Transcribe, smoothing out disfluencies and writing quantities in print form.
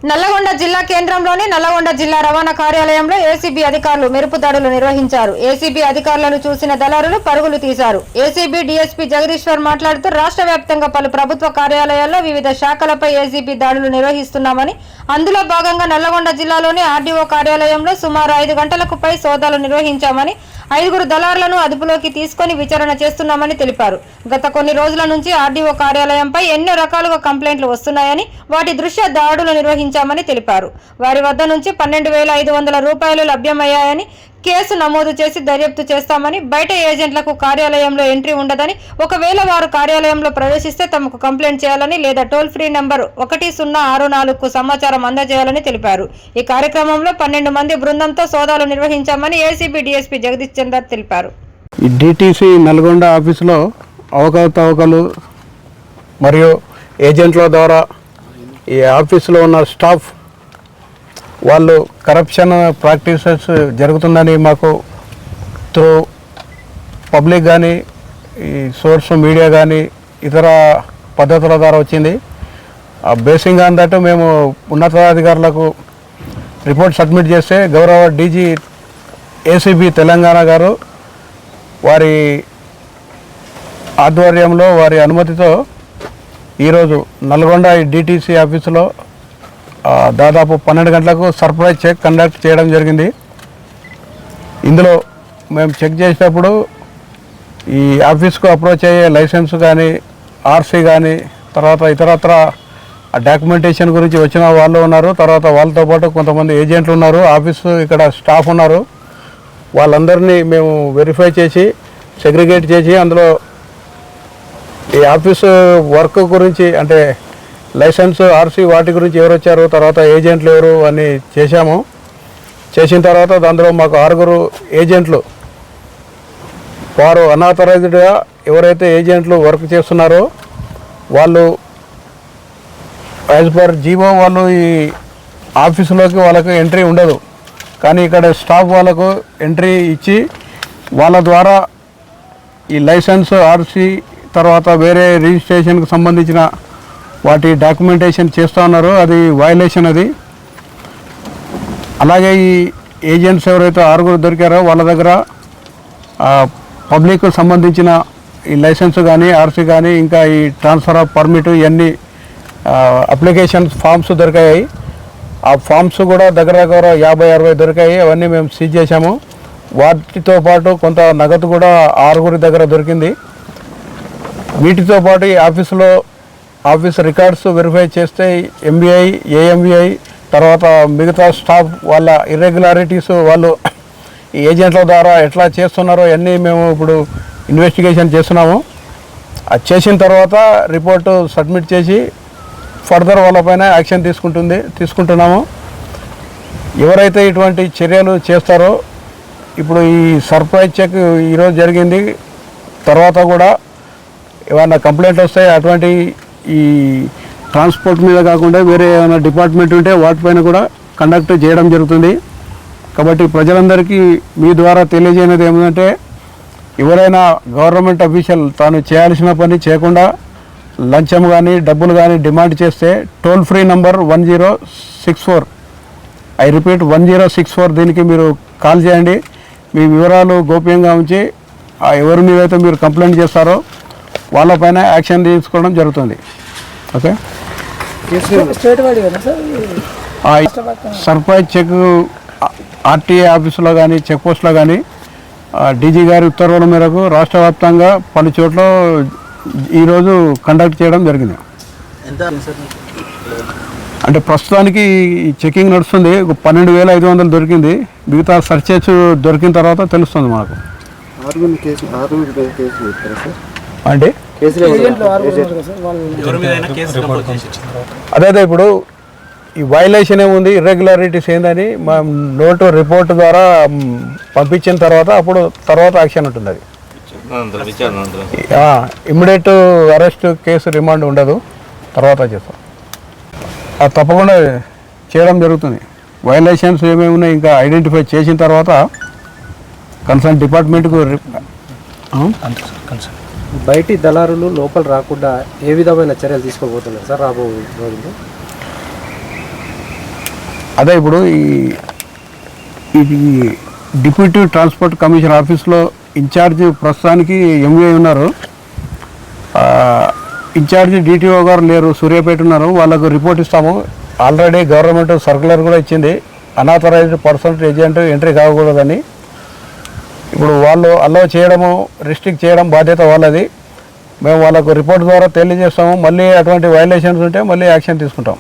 నల్లగొండ జిల్లా కేంద్రంలోని నల్లగొండ జిల్లా రవాణా కార్యాలయంలో ఏసీబీ అధికారులు మెరుపు దాడులు నిర్వహించారు. ఏసీబీ అధికారులను చూసిన దళారులు పరుగులు తీశారు. ఏసీబీ డీఎస్పీ జగదీశ్వర్ మాట్లాడుతూ రాష్ట్ర వ్యాప్తంగా పలు ప్రభుత్వ కార్యాలయాల్లో వివిధ శాఖలపై ఏసీబీ దాడులు నిర్వహిస్తున్నామని, అందులో భాగంగా నల్లగొండ జిల్లాలోని ఆర్డీఓ కార్యాలయంలో సుమారు 5 గంటలకు పై సోదాలు నిర్వహించామని, 5 దళారులను అదుపులోకి తీసుకొని విచారణ చేస్తున్నామని తెలిపారు. గత కొన్ని రోజుల నుంచి ఆర్డీఓ కార్యాలయంపై ఎన్నో రకాలుగా కంప్లైంట్లు వస్తున్నాయని, వాటి దృష్ట్యా దాడులు నిర్వహించామని తెలిపారు. వారి వద్ద నుంచి 12,500 రూపాయలు లభ్యమయ్యాయని, కేసు నమోదు చేసి దర్యాప్తు చేస్తామని, బయట ఏజెంట్లకు కార్యాలయంలో ఎంట్రీ ఉండదని, ఒకవేళ వారు కార్యాలయంలో ప్రవేశిస్తే తమకు కంప్లైంట్ చేయాలని లేదా టోల్ ఫ్రీ నంబర్ 1064కు సమాచారం అందజేయాలని తెలిపారు. ఈ కార్యక్రమంలో 12 మంది బృందంతో సోదాలు నిర్వహించామని ఏసీబీ డీఎస్పీ జగదీష్ చందర్ తెలిపారు. డిటిసి నల్గొండ ఆఫీసులో అవకతవకలు మరియు ఏజెంట్ల ద్వారా ఈ ఆఫీసులో ఉన్న స్టాఫ్ వాళ్ళు కరప్షన్ ప్రాక్టీసెస్ జరుగుతుందని మాకు త్రూ పబ్లిక్ కానీ ఈ సోర్స్ మీడియా కానీ ఇతర పద్ధతుల ద్వారా వచ్చింది. బేసింగ్ ఆన్ దట్ మేము ఉన్నతాధికారులకు రిపోర్ట్ సబ్మిట్ చేస్తే గౌరవ డీజీ ఏసీబీ తెలంగాణ గారు వారి ఆధ్వర్యంలో వారి అనుమతితో ఈరోజు నల్గొండ డిటిసి ఆఫీసులో దాదాపు 12 గంటలకు సర్ప్రైజ్ చెక్ కండక్ట్ చేయడం జరిగింది. ఇందులో మేము చెక్ చేసేటప్పుడు ఈ ఆఫీస్కు అప్రోచ్ అయ్యే లైసెన్స్ కానీ, ఆర్సీ కానీ, తర్వాత ఇతరత్ర డాక్యుమెంటేషన్ గురించి వచ్చిన వాళ్ళు ఉన్నారు. తర్వాత వాళ్ళతో పాటు కొంతమంది ఏజెంట్లు ఉన్నారు, ఆఫీసు ఇక్కడ స్టాఫ్ ఉన్నారు. వాళ్ళందరినీ మేము వెరిఫై చేసి సెగ్రిగేట్ చేసి అందులో ఈ ఆఫీసు వర్క్ గురించి అంటే లైసెన్స్, ఆర్సీ వాటి గురించి ఎవరు వచ్చారు, తర్వాత ఏజెంట్లు ఎవరు అని చేశాము. చేసిన తర్వాత దాంట్లో మాకు 6 ఏజెంట్లు వారు అన్ఆథరైజ్డ్గా ఎవరైతే ఏజెంట్లు వర్క్ చేస్తున్నారో వాళ్ళు యాజ్ పర్ జీవో వాళ్ళు ఈ ఆఫీసులోకి వాళ్ళకు ఎంట్రీ ఉండదు. కానీ ఇక్కడ స్టాఫ్ వాళ్ళకు ఎంట్రీ ఇచ్చి వాళ్ళ ద్వారా ఈ లైసెన్స్, ఆర్సీ తర్వాత వేరే రిజిస్ట్రేషన్కి సంబంధించిన వాటి డాక్యుమెంటేషన్ చేస్తూ ఉన్నారు. అది వయలేషన్ అది. అలాగే ఈ ఏజెంట్స్ ఎవరైతే 6 దొరికారో వాళ్ళ దగ్గర పబ్లిక్ సంబంధించిన ఈ లైసెన్స్ కానీ, ఆర్సీ కానీ, ఇంకా ఈ ట్రాన్స్ఫర్ ఆఫ్ పర్మిట్ ఇవన్నీ అప్లికేషన్ ఫామ్స్ దొరికాయి. ఆ ఫామ్స్ కూడా దగ్గర 50-60 దొరికాయి. అవన్నీ మేము సీజ్ చేశాము. వాటితో పాటు కొంత నగదు కూడా 6 దగ్గర దొరికింది. వీటితో పాటు ఈ ఆఫీసులో ఆఫీస్ రికార్డ్స్ వెరిఫై చేస్తే ఎంబీఐ, ఏఎంబీఐ తర్వాత మిగతా స్టాఫ్ వాళ్ళ ఇర్రెగ్యులారిటీస్ వాళ్ళు ఈ ఏజెంట్ల ద్వారా ఎట్లా చేస్తున్నారో అన్నీ మేము ఇప్పుడు ఇన్వెస్టిగేషన్ చేస్తున్నాము. అది చేసిన తర్వాత రిపోర్టు సబ్మిట్ చేసి ఫర్దర్ వాళ్ళపైన యాక్షన్ తీసుకుంటున్నాము. ఎవరైతే ఇటువంటి చర్యలు చేస్తారో ఇప్పుడు ఈ సర్ప్రైజ్ చెక్ ఈరోజు జరిగింది. తర్వాత కూడా ఏమైనా కంప్లైంట్ వస్తాయి అటువంటి ఈ ట్రాన్స్పోర్ట్ మీద కాకుండా వేరే ఏమైనా డిపార్ట్మెంట్ ఉంటే వాటిపైన కూడా కండక్ట్ చేయడం జరుగుతుంది. కాబట్టి ప్రజలందరికీ మీ ద్వారా తెలియజేయనిది ఏమిటంటే ఎవరైనా గవర్నమెంట్ అఫీషియల్ తాను చేయాల్సిన పని చేయకుండా లంచం కానీ, డబ్బులు కానీ డిమాండ్ చేస్తే toll free number 1064, I repeat 1064, దీనికి మీరు కాల్ చేయండి. మీ వివరాలు గోప్యంగా ఉంచి ఎవరి మీదైతే మీరు కంప్లైంట్ చేస్తారో వాళ్ళపైన యాక్షన్ తీసుకోవడం జరుగుతుంది. ఓకే. సర్ప్రైజ్ చెక్ ఆర్టీఏ ఆఫీసులో కానీ, చెక్ పోస్ట్లో కానీ డీజీ గారి ఉత్తర్వుల మేరకు రాష్ట్ర వ్యాప్తంగా పలు చోట్ల ఈరోజు కండక్ట్ చేయడం జరిగింది. అంటే ప్రస్తుతానికి చెకింగ్ నడుస్తుంది. 12,500 దొరికింది. మిగతా సర్చెస్ దొరికిన తర్వాత తెలుస్తుంది మనకు. అంటే అదే ఇప్పుడు ఈ వైలేషన్ ఏముంది, ఇర్రెగ్యులారిటీస్ ఏందని మా నోటు రిపోర్ట్ ద్వారా పంపించిన తర్వాత యాక్షన్ ఉంటుంది. అది ఇమ్మీడియట్ అరెస్ట్, కేసు, రిమాండ్ ఉండదు. తర్వాత చేస్తాం. అది తప్పకుండా చేయడం జరుగుతుంది. వైలేషన్స్ ఏమేమి ఉన్నాయి ఇంకా ఐడెంటిఫై చేసిన తర్వాత కన్సర్న్ డిపార్ట్మెంట్కు బయటి దళారులు లోపల రాకుండా ఏ విధమైన చర్యలు తీసుకోబోతున్నారు సార్ రాబోయే రోజుల్లో? అదే ఇప్పుడు ఇది డిప్యూటీ ట్రాన్స్పోర్ట్ కమిషనర్ ఆఫీస్లో ఇన్ఛార్జ్ ప్రస్తుతానికి ఎంఏ ఉన్నారు, ఇన్ఛార్జ్ డిటిఓ గారు లేరు, సూర్యాపేట ఉన్నారు. వాళ్ళకు రిపోర్ట్ ఇస్తాము. ఆల్రెడీ గవర్నమెంట్ సర్కులర్ కూడా ఇచ్చింది, అనాథరైజ్డ్ పర్సన్ ఏజెంట్ ఎంట్రీ కాకూడదని. ఇప్పుడు వాళ్ళు అలో చేయడము, రిస్ట్రిక్ట్ చేయడం బాధ్యత వాళ్ళది. మేము వాళ్ళకు రిపోర్ట్ ద్వారా తెలియజేస్తాము. మళ్ళీ అటువంటి వైలేషన్స్ ఉంటే మళ్ళీ యాక్షన్ తీసుకుంటాం.